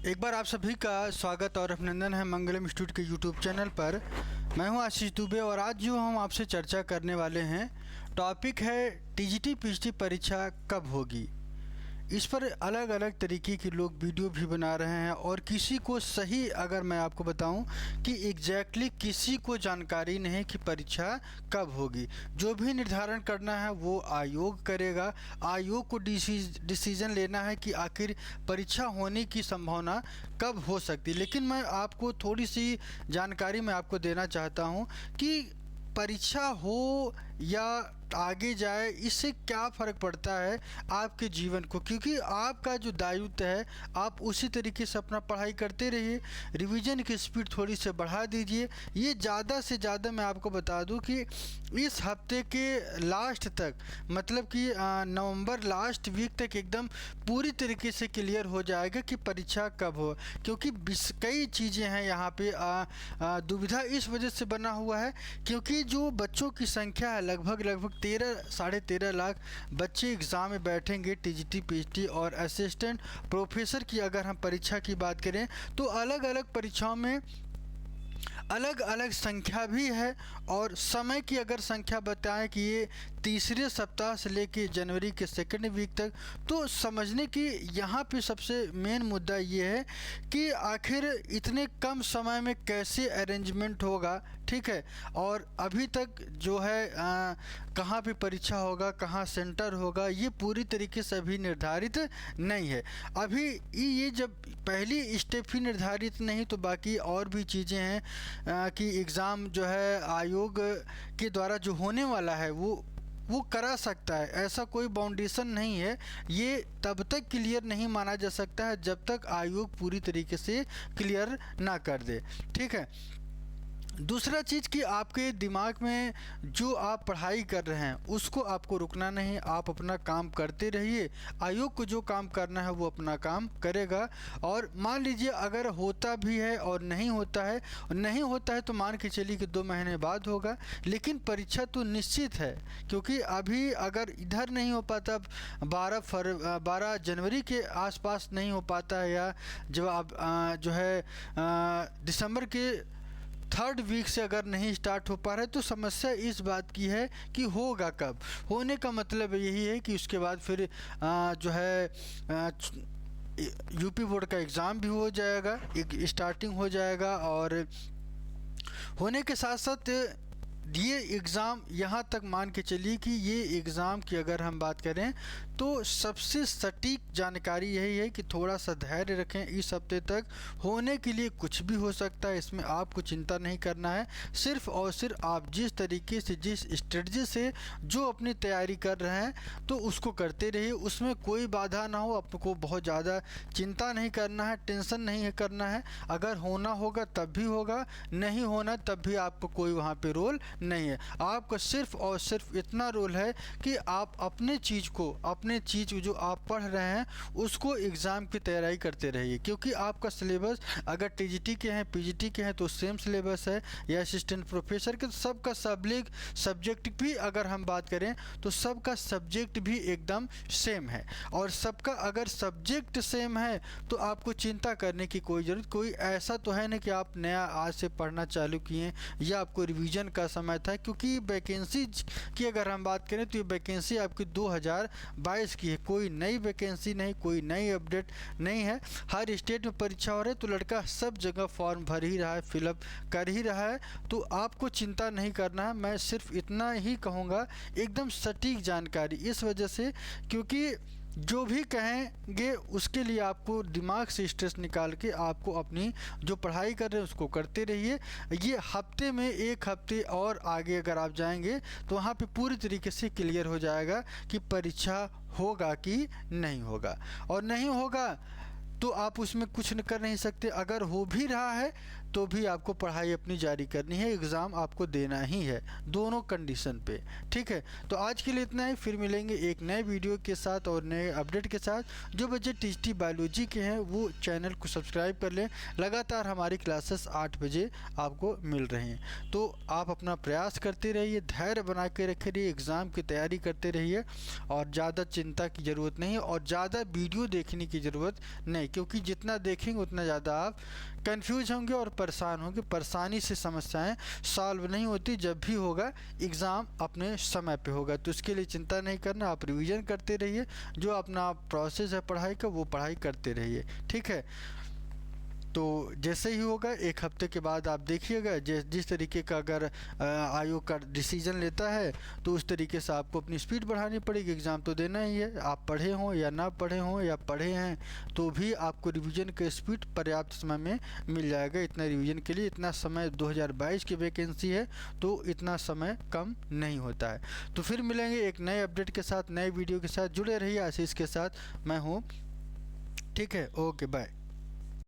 एक बार आप सभी का स्वागत और अभिनंदन है मंगलम इंस्टीट्यूट के यूट्यूब चैनल पर। मैं हूं आशीष दुबे और आज जो हम आपसे चर्चा करने वाले हैं टॉपिक है टीजीटी पीजीटी परीक्षा कब होगी। इस पर अलग अलग तरीके के लोग वीडियो भी बना रहे हैं और किसी को सही अगर मैं आपको बताऊं कि एग्जैक्टली किसी को जानकारी नहीं कि परीक्षा कब होगी। जो भी निर्धारण करना है वो आयोग करेगा। आयोग को डिसीजन लेना है कि आखिर परीक्षा होने की संभावना कब हो सकती है। लेकिन मैं आपको थोड़ी सी जानकारी मैं आपको देना चाहता हूं कि परीक्षा हो या आगे जाए इससे क्या फ़र्क पड़ता है आपके जीवन को, क्योंकि आपका जो दायित्व है आप उसी तरीके से अपना पढ़ाई करते रहिए। रिवीजन की स्पीड थोड़ी से बढ़ा दीजिए। ये ज़्यादा से ज़्यादा मैं आपको बता दूं कि इस हफ्ते के लास्ट तक मतलब कि नवंबर लास्ट वीक तक एकदम पूरी तरीके से क्लियर हो जाएगा कि परीक्षा कब हो, क्योंकि कई चीज़ें हैं यहाँ पे दुविधा इस वजह से बना हुआ है क्योंकि जो बच्चों की संख्या है लगभग 13-13.5 लाख बच्चे एग्ज़ाम में बैठेंगे। टीजीटी पीजीटी और असिस्टेंट प्रोफेसर की अगर हम परीक्षा की बात करें तो अलग अलग परीक्षाओं में अलग अलग संख्या भी है। और समय की अगर संख्या बताएं कि ये तीसरे सप्ताह से लेके जनवरी के सेकंड वीक तक, तो समझने की यहाँ पे सबसे मेन मुद्दा ये है कि आखिर इतने कम समय में कैसे अरेंजमेंट होगा, ठीक है। और अभी तक जो है कहाँ पे परीक्षा होगा, कहाँ सेंटर होगा, ये पूरी तरीके से अभी निर्धारित नहीं है। अभी ये जब पहली स्टेप ही निर्धारित नहीं तो बाकी और भी चीज़ें हैं कि एग्ज़ाम जो है आयोग के द्वारा जो होने वाला है वो करा सकता है। ऐसा कोई बाउंडेशन नहीं है। ये तब तक क्लियर नहीं माना जा सकता है जब तक आयोग पूरी तरीके से क्लियर ना कर दे, ठीक है। दूसरा चीज़ कि आपके दिमाग में जो आप पढ़ाई कर रहे हैं उसको आपको रुकना नहीं, आप अपना काम करते रहिए। आयोग को जो काम करना है वो अपना काम करेगा। और मान लीजिए अगर होता भी है और नहीं होता है तो मान के चलिए कि 2 महीने बाद होगा, लेकिन परीक्षा तो निश्चित है। क्योंकि अभी अगर इधर नहीं हो पाता 12 जनवरी के आसपास नहीं हो पाता है या जब आप जो है दिसंबर के 3rd वीक से अगर नहीं स्टार्ट हो पा रहा है तो समस्या इस बात की है कि होगा कब। होने का मतलब यही है कि उसके बाद फिर जो है यूपी बोर्ड का एग्ज़ाम भी हो जाएगा, एक स्टार्टिंग हो जाएगा। और होने के साथ साथ ये एग्ज़ाम यहाँ तक मान के चलिए कि ये एग्ज़ाम की अगर हम बात करें तो सबसे सटीक जानकारी यही है कि थोड़ा सा धैर्य रखें। इस हफ्ते तक होने के लिए कुछ भी हो सकता है, इसमें आपको चिंता नहीं करना है। सिर्फ़ और सिर्फ आप जिस तरीके से जिस स्ट्रेटजी से जो अपनी तैयारी कर रहे हैं तो उसको करते रहिए, उसमें कोई बाधा ना हो। आपको बहुत ज़्यादा चिंता नहीं करना है, टेंशन नहीं करना है। अगर होना होगा तब भी होगा, नहीं होना तब भी आपको कोई वहाँ पे रोल नहीं है। आपका सिर्फ और सिर्फ इतना रोल है कि आप अपने चीज़ जो आप पढ़ रहे हैं उसको एग्ज़ाम की तैयारी करते रहिए। क्योंकि आपका सिलेबस अगर टीजीटी के हैं पीजीटी के हैं तो सेम सिलेबस है, या असिस्टेंट प्रोफेसर के, तो सबका सब्जेक्ट भी अगर हम बात करें तो सबका सब्जेक्ट भी एकदम सेम है। और सबका अगर सब्जेक्ट सेम है तो आपको चिंता करने की कोई ज़रूरत, कोई ऐसा तो है नहीं कि आप नया आज से पढ़ना चालू किए या आपको रिवीजन का समय था। क्योंकि वैकेंसी की अगर हम बात करें तो ये वैकेंसी आपकी 2022 की है, कोई नई वैकेंसी नहीं, कोई नई अपडेट नहीं है। हर स्टेट में परीक्षा हो रही है तो लड़का सब जगह फॉर्म भर ही रहा है, फिलअप कर ही रहा है, तो आपको चिंता नहीं करना है। मैं सिर्फ इतना ही कहूँगा, एकदम सटीक जानकारी, इस वजह से क्योंकि जो भी कहेंगे उसके लिए आपको दिमाग से स्ट्रेस निकाल के आपको अपनी जो पढ़ाई कर रहे हैं उसको करते रहिए। ये हफ्ते में 1 हफ्ते और आगे अगर आप जाएंगे तो वहाँ पे पूरी तरीके से क्लियर हो जाएगा कि परीक्षा होगा कि नहीं होगा। और नहीं होगा तो आप उसमें कुछ कर नहीं सकते। अगर हो भी रहा है तो भी आपको पढ़ाई अपनी जारी करनी है, एग्ज़ाम आपको देना ही है, दोनों कंडीशन पे। ठीक है, तो आज के लिए इतना ही, फिर मिलेंगे एक नए वीडियो के साथ और नए अपडेट के साथ। जो बच्चे टीजीटी बायोलॉजी के हैं वो चैनल को सब्सक्राइब कर लें, लगातार हमारी क्लासेस 8 बजे आपको मिल रही हैं। तो आप अपना प्रयास करते रहिए, धैर्य बना के रखे रहिए, एग्ज़ाम की तैयारी करते रहिए और ज़्यादा चिंता की ज़रूरत नहीं है और ज़्यादा वीडियो देखने की ज़रूरत नहीं, क्योंकि जितना देखेंगे उतना ज़्यादा आप कंफ्यूज होंगे और परेशान होंगे। परेशानी से समस्याएं सॉल्व नहीं होती, जब भी होगा एग्ज़ाम अपने समय पे होगा। तो इसके लिए चिंता नहीं करना, आप रिवीजन करते रहिए, जो अपना प्रोसेस है पढ़ाई का वो पढ़ाई करते रहिए। ठीक है, तो जैसे ही होगा एक हफ्ते के बाद आप देखिएगा, जिस तरीके का अगर आयोग का डिसीजन लेता है तो उस तरीके से आपको अपनी स्पीड बढ़ानी पड़ेगी। एग्ज़ाम तो देना ही है, आप पढ़े हों या ना पढ़े हों या पढ़े हैं तो भी आपको रिवीजन का स्पीड पर्याप्त समय में मिल जाएगा। इतना रिवीजन के लिए इतना समय 2022 की वैकेंसी है तो इतना समय कम नहीं होता है। तो फिर मिलेंगे एक नए अपडेट के साथ, नए वीडियो के साथ। जुड़े रहिए आशीष के साथ, मैं हूँ। ठीक है, ओके बाय।